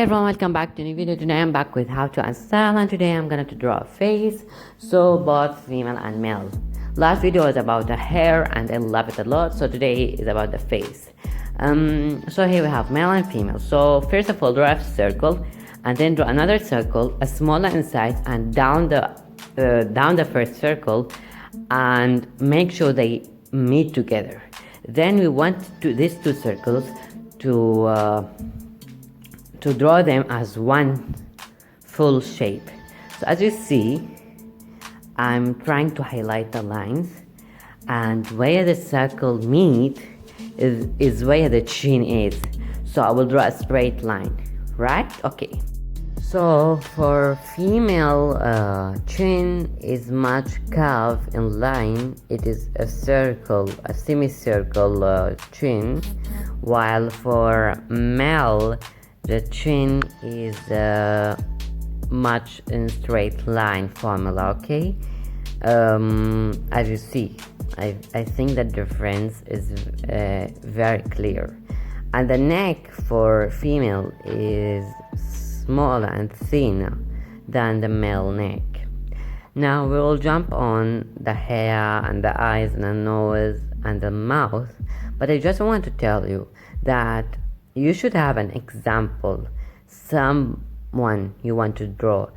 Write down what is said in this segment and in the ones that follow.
everyone, welcome back to a new video. Today I'm back with how to style, and today I'm going to draw a face, so both female and male. Last video was about the hair and I love it a lot, so today is about the face. So here we have male and female. So first of all, draw a circle and then draw another circle, a smaller in size, and down the first circle, and make sure they meet together. Then we want these two circles to draw them as one full shape. So as you see, I'm trying to highlight the lines, and where the circle meet is where the chin is. So I will draw a straight line, right? Okay. So for female, chin is much curved in line. It is a circle, a semicircle chin, while for male, the chin is much in straight line formula. Okay. As you see, I think the difference is very clear. And the neck for female is smaller and thinner than the male neck. Now we will jump on the hair and the eyes and the nose and the mouth, but I just want to tell you that you should have an example, someone you want to draw,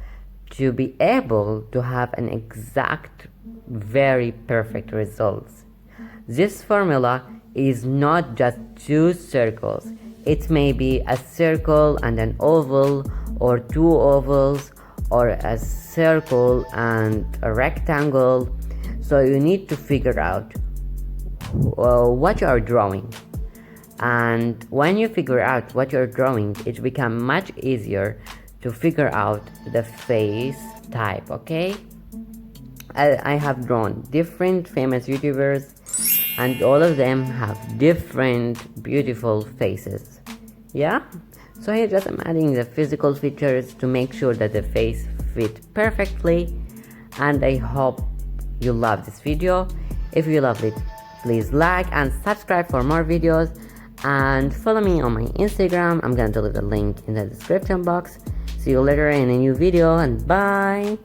to be able to have an exact, very perfect results. This formula is not just two circles. It may be a circle and an oval, or two ovals, or a circle and a rectangle. So you need to figure out what you are drawing. And when you figure out what you're drawing, it becomes much easier to figure out the face type. Okay, I have drawn different famous YouTubers, and all of them have different beautiful faces. Yeah, so here just I'm adding the physical features to make sure that the face fit perfectly, and I hope you love this video. If you loved it, please like and subscribe for more videos, and follow me on my Instagram. I'm going to leave the link in the description box. See you later in a new video, and bye.